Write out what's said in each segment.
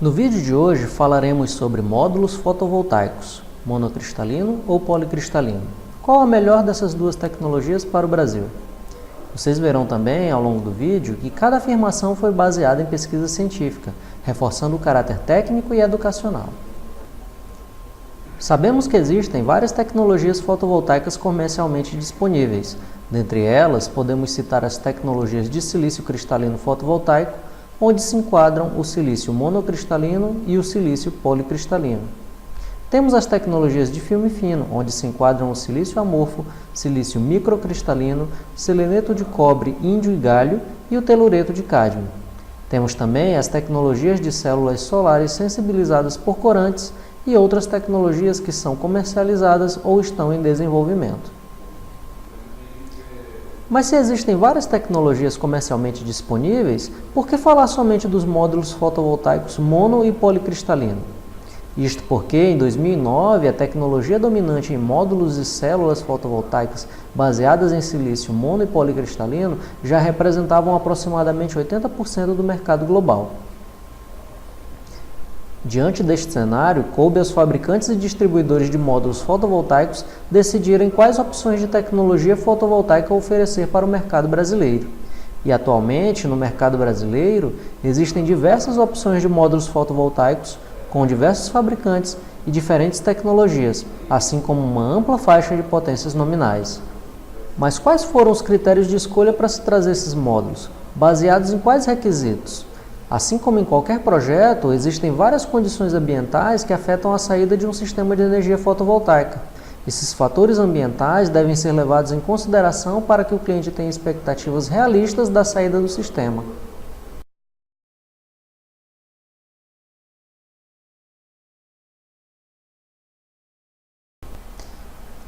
No vídeo de hoje falaremos sobre módulos fotovoltaicos, monocristalino ou policristalino. Qual a melhor dessas duas tecnologias para o Brasil? Vocês verão também ao longo do vídeo que cada afirmação foi baseada em pesquisa científica, reforçando o caráter técnico e educacional. Sabemos que existem várias tecnologias fotovoltaicas comercialmente disponíveis. Dentre elas, podemos citar as tecnologias de silício cristalino fotovoltaico, onde se enquadram o silício monocristalino e o silício policristalino. Temos as tecnologias de filme fino, onde se enquadram o silício amorfo, silício microcristalino, seleneto de cobre, índio e galho e o telureto de cádmio. Temos também as tecnologias de células solares sensibilizadas por corantes e outras tecnologias que são comercializadas ou estão em desenvolvimento. Mas se existem várias tecnologias comercialmente disponíveis, por que falar somente dos módulos fotovoltaicos mono e policristalino? Isto porque, em 2009, a tecnologia dominante em módulos e células fotovoltaicas baseadas em silício mono e policristalino já representavam aproximadamente 80% do mercado global. Diante deste cenário, coube aos fabricantes e distribuidores de módulos fotovoltaicos decidirem quais opções de tecnologia fotovoltaica oferecer para o mercado brasileiro. E atualmente, no mercado brasileiro, existem diversas opções de módulos fotovoltaicos com diversos fabricantes e diferentes tecnologias, assim como uma ampla faixa de potências nominais. Mas quais foram os critérios de escolha para se trazer esses módulos? Baseados em quais requisitos? Assim como em qualquer projeto, existem várias condições ambientais que afetam a saída de um sistema de energia fotovoltaica. Esses fatores ambientais devem ser levados em consideração para que o cliente tenha expectativas realistas da saída do sistema.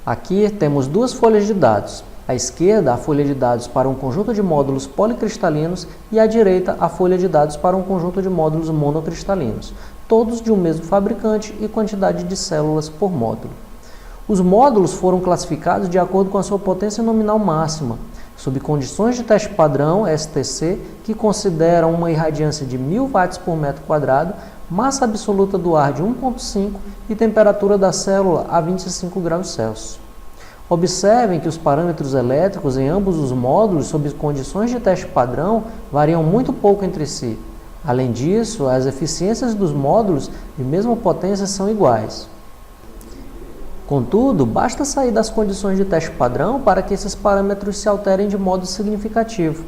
Aqui temos duas folhas de dados. À esquerda, a folha de dados para um conjunto de módulos policristalinos e à direita, a folha de dados para um conjunto de módulos monocristalinos, todos de um mesmo fabricante e quantidade de células por módulo. Os módulos foram classificados de acordo com a sua potência nominal máxima, sob condições de teste padrão STC, que consideram uma irradiância de 1000 watts por metro quadrado, massa absoluta do ar de 1,5 e temperatura da célula a 25 graus Celsius. Observem que os parâmetros elétricos em ambos os módulos, sob condições de teste padrão, variam muito pouco entre si. Além disso, as eficiências dos módulos de mesma potência são iguais. Contudo, basta sair das condições de teste padrão para que esses parâmetros se alterem de modo significativo.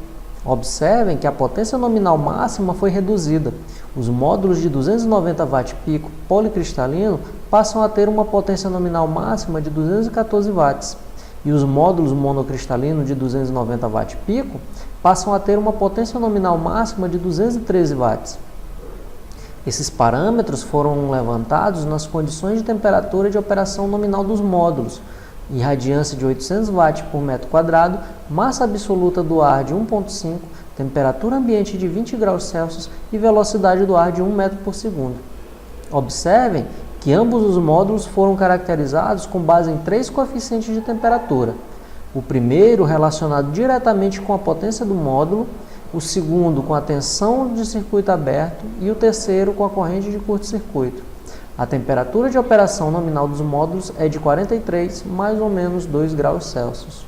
Observem que a potência nominal máxima foi reduzida. Os módulos de 290 Wp policristalino passam a ter uma potência nominal máxima de 214 watts, e os módulos monocristalino de 290 Wp passam a ter uma potência nominal máxima de 213 watts. Esses parâmetros foram levantados nas condições de temperatura de operação nominal dos módulos, irradiância de 800 watts por metro quadrado, massa absoluta do ar de 1,5, temperatura ambiente de 20 graus Celsius e velocidade do ar de 1 metro por segundo. Observem que ambos os módulos foram caracterizados com base em 3 coeficientes de temperatura. O primeiro relacionado diretamente com a potência do módulo, o segundo com a tensão de circuito aberto e o terceiro com a corrente de curto-circuito. A temperatura de operação nominal dos módulos é de 43, mais ou menos 2 graus Celsius.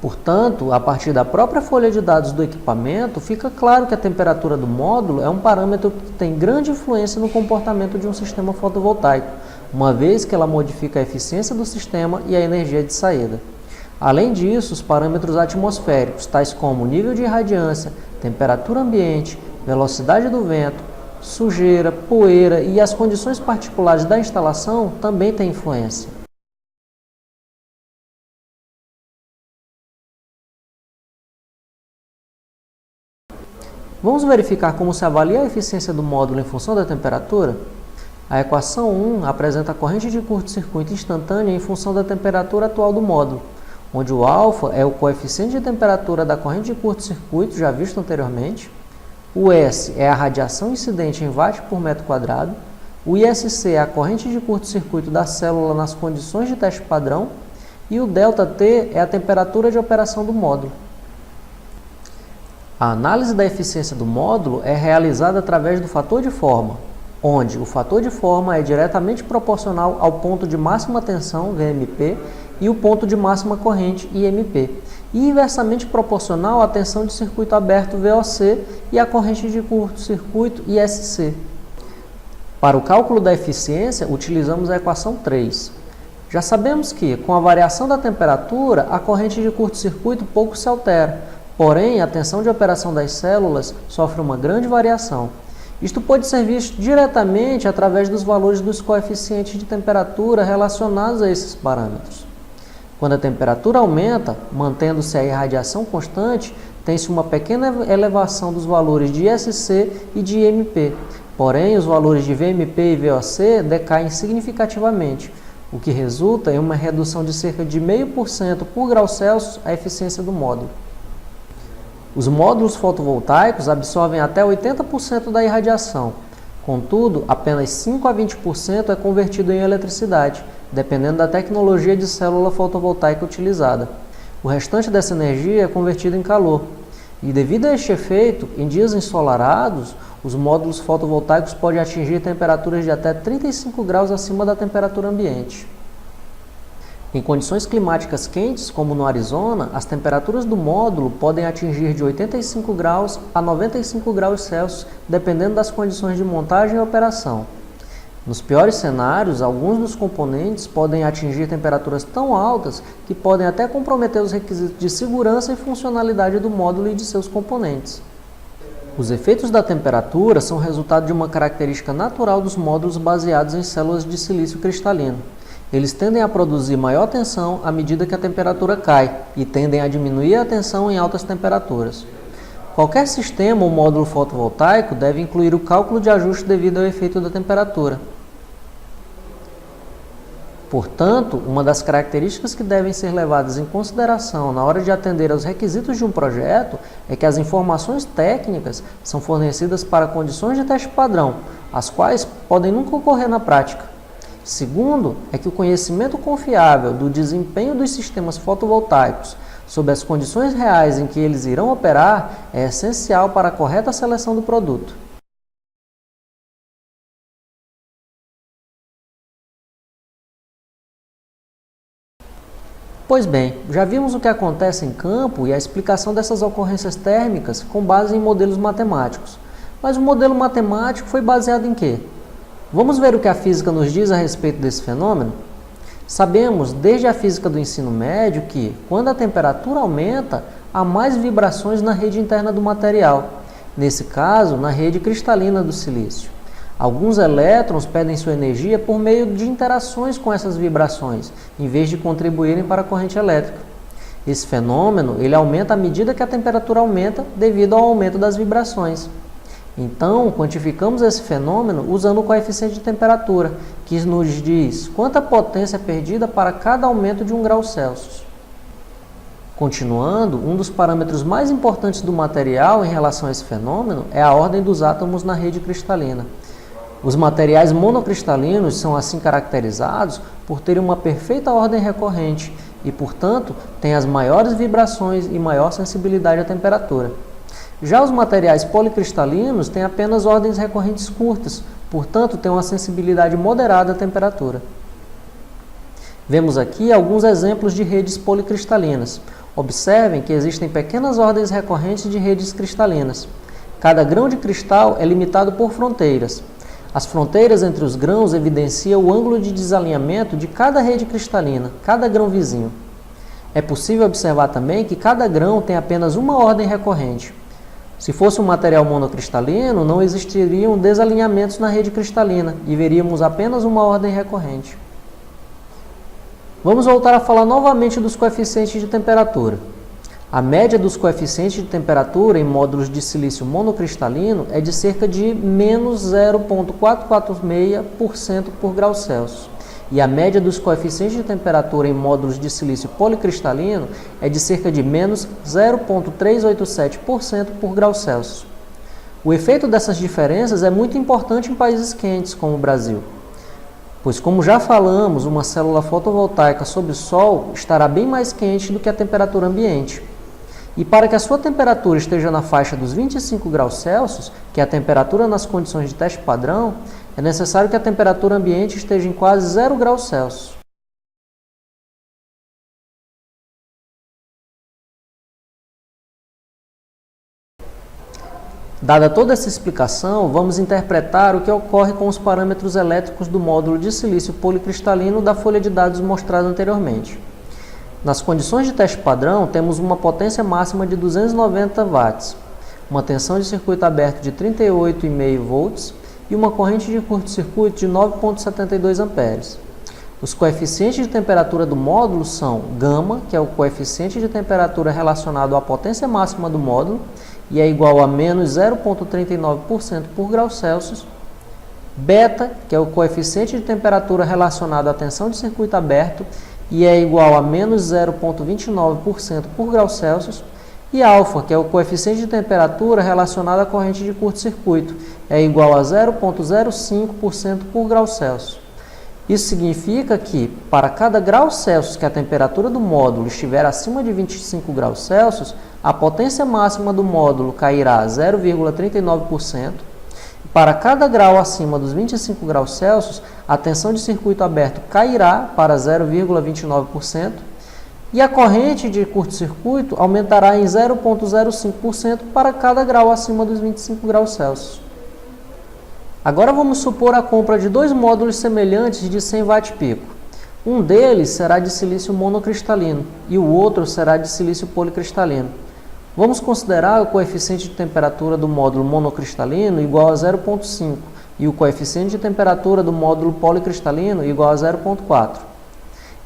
Portanto, a partir da própria folha de dados do equipamento, fica claro que a temperatura do módulo é um parâmetro que tem grande influência no comportamento de um sistema fotovoltaico, uma vez que ela modifica a eficiência do sistema e a energia de saída. Além disso, os parâmetros atmosféricos, tais como nível de irradiância, temperatura ambiente, velocidade do vento, sujeira, poeira e as condições particulares da instalação também têm influência. Vamos verificar como se avalia a eficiência do módulo em função da temperatura? A equação 1 apresenta a corrente de curto-circuito instantânea em função da temperatura atual do módulo, onde o alfa é o coeficiente de temperatura da corrente de curto-circuito, já visto anteriormente, o S é a radiação incidente em watt por metro quadrado, o ISC é a corrente de curto-circuito da célula nas condições de teste padrão e o ΔT é a temperatura de operação do módulo. A análise da eficiência do módulo é realizada através do fator de forma. onde o fator de forma é diretamente proporcional ao ponto de máxima tensão, VMP, e o ponto de máxima corrente, IMP, e inversamente proporcional à tensão de circuito aberto, VOC, e à corrente de curto-circuito, ISC. Para o cálculo da eficiência, utilizamos a equação 3. Já sabemos que, com a variação da temperatura, a corrente de curto-circuito pouco se altera, porém, a tensão de operação das células sofre uma grande variação. Isto pode ser visto diretamente através dos valores dos coeficientes de temperatura relacionados a esses parâmetros. Quando a temperatura aumenta, mantendo-se a irradiação constante, tem-se uma pequena elevação dos valores de ISC e de IMP. Porém, os valores de VMP e VOC decaem significativamente, o que resulta em uma redução de cerca de 0,5% por grau Celsius a eficiência do módulo. Os módulos fotovoltaicos absorvem até 80% da irradiação. Contudo, apenas 5 a 20% é convertido em eletricidade, dependendo da tecnologia de célula fotovoltaica utilizada. O restante dessa energia é convertido em calor. E devido a este efeito, em dias ensolarados, os módulos fotovoltaicos podem atingir temperaturas de até 35 graus acima da temperatura ambiente. Em condições climáticas quentes, como no Arizona, as temperaturas do módulo podem atingir de 85 graus a 95 graus Celsius, dependendo das condições de montagem e operação. Nos piores cenários, alguns dos componentes podem atingir temperaturas tão altas que podem até comprometer os requisitos de segurança e funcionalidade do módulo e de seus componentes. Os efeitos da temperatura são resultado de uma característica natural dos módulos baseados em células de silício cristalino. Eles tendem a produzir maior tensão à medida que a temperatura cai e tendem a diminuir a tensão em altas temperaturas. Qualquer sistema ou módulo fotovoltaico deve incluir o cálculo de ajuste devido ao efeito da temperatura. Portanto, uma das características que devem ser levadas em consideração na hora de atender aos requisitos de um projeto é que as informações técnicas são fornecidas para condições de teste padrão, as quais podem nunca ocorrer na prática. Segundo, é que o conhecimento confiável do desempenho dos sistemas fotovoltaicos sob as condições reais em que eles irão operar é essencial para a correta seleção do produto. Pois bem, já vimos o que acontece em campo e a explicação dessas ocorrências térmicas com base em modelos matemáticos. Mas o modelo matemático foi baseado em quê? Vamos ver o que a física nos diz a respeito desse fenômeno? Sabemos, desde a física do ensino médio, que, quando a temperatura aumenta, há mais vibrações na rede interna do material, nesse caso, na rede cristalina do silício. Alguns elétrons perdem sua energia por meio de interações com essas vibrações, em vez de contribuírem para a corrente elétrica. Esse fenômeno ele aumenta à medida que a temperatura aumenta devido ao aumento das vibrações. Então, quantificamos esse fenômeno usando o coeficiente de temperatura, que nos diz quanta potência é perdida para cada aumento de 1 grau Celsius. Continuando, um dos parâmetros mais importantes do material em relação a esse fenômeno é a ordem dos átomos na rede cristalina. Os materiais monocristalinos são assim caracterizados por terem uma perfeita ordem recorrente e, portanto, têm as maiores vibrações e maior sensibilidade à temperatura. Já os materiais policristalinos têm apenas ordens recorrentes curtas, portanto, têm uma sensibilidade moderada à temperatura. Vemos aqui alguns exemplos de redes policristalinas. Observem que existem pequenas ordens recorrentes de redes cristalinas. Cada grão de cristal é limitado por fronteiras. As fronteiras entre os grãos evidenciam o ângulo de desalinhamento de cada rede cristalina, cada grão vizinho. É possível observar também que cada grão tem apenas uma ordem recorrente. Se fosse um material monocristalino, não existiriam desalinhamentos na rede cristalina e veríamos apenas uma ordem recorrente. Vamos voltar a falar novamente dos coeficientes de temperatura. A média dos coeficientes de temperatura em módulos de silício monocristalino é de cerca de menos 0,446% por grau Celsius. E a média dos coeficientes de temperatura em módulos de silício policristalino é de cerca de menos 0,387% por grau Celsius. O efeito dessas diferenças é muito importante em países quentes, como o Brasil, pois, como já falamos, uma célula fotovoltaica sob o sol estará bem mais quente do que a temperatura ambiente. E para que a sua temperatura esteja na faixa dos 25 graus Celsius, que é a temperatura nas condições de teste padrão, é necessário que a temperatura ambiente esteja em quase 0 graus Celsius. Dada toda essa explicação, vamos interpretar o que ocorre com os parâmetros elétricos do módulo de silício policristalino da folha de dados mostrada anteriormente. Nas condições de teste padrão, temos uma potência máxima de 290 watts, uma tensão de circuito aberto de 38,5 volts e uma corrente de curto-circuito de 9,72 amperes. Os coeficientes de temperatura do módulo são γ, que é o coeficiente de temperatura relacionado à potência máxima do módulo, e é igual a menos 0,39% por grau Celsius, beta, que é o coeficiente de temperatura relacionado à tensão de circuito aberto, e é igual a menos 0,29% por grau Celsius, e alfa, que é o coeficiente de temperatura relacionado à corrente de curto-circuito, é igual a 0,05% por grau Celsius. Isso significa que, para cada grau Celsius que a temperatura do módulo estiver acima de 25 graus Celsius, a potência máxima do módulo cairá a 0,39%. Para cada grau acima dos 25 graus Celsius, a tensão de circuito aberto cairá para 0,29% e a corrente de curto-circuito aumentará em 0,05% para cada grau acima dos 25 graus Celsius. Agora vamos supor a compra de dois módulos semelhantes de 100 watt-pico. Um deles será de silício monocristalino e o outro será de silício policristalino. Vamos considerar o coeficiente de temperatura do módulo monocristalino igual a 0,5 e o coeficiente de temperatura do módulo policristalino igual a 0,4.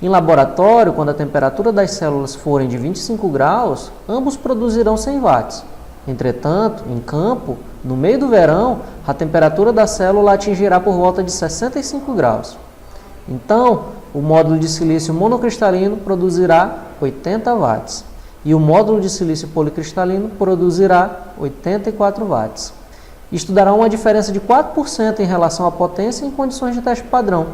Em laboratório, quando a temperatura das células forem de 25 graus, ambos produzirão 100 watts. Entretanto, em campo, no meio do verão, a temperatura da célula atingirá por volta de 65 graus. Então, o módulo de silício monocristalino produzirá 80 watts e o módulo de silício policristalino produzirá 84 watts. Isto dará uma diferença de 4% em relação à potência em condições de teste padrão.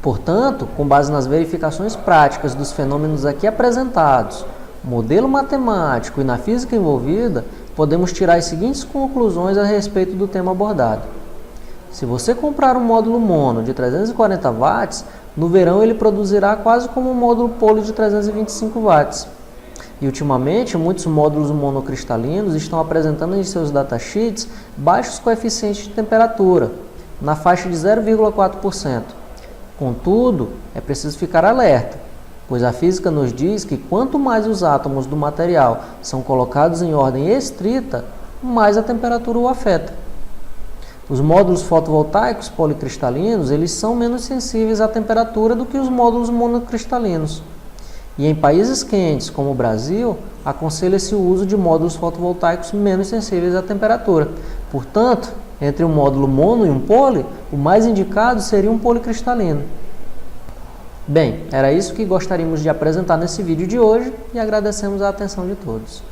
Portanto, com base nas verificações práticas dos fenômenos aqui apresentados, modelo matemático e na física envolvida, podemos tirar as seguintes conclusões a respeito do tema abordado. Se você comprar um módulo mono de 340 watts, no verão ele produzirá quase como um módulo poli de 325 watts. E ultimamente, muitos módulos monocristalinos estão apresentando em seus datasheets baixos coeficientes de temperatura, na faixa de 0,4%. Contudo, é preciso ficar alerta, pois a física nos diz que quanto mais os átomos do material são colocados em ordem estrita, mais a temperatura o afeta. Os módulos fotovoltaicos policristalinos, eles são menos sensíveis à temperatura do que os módulos monocristalinos. E em países quentes, como o Brasil, aconselha-se o uso de módulos fotovoltaicos menos sensíveis à temperatura. Portanto, entre um módulo mono e um poli, o mais indicado seria um policristalino. Bem, era isso que gostaríamos de apresentar nesse vídeo de hoje e agradecemos a atenção de todos.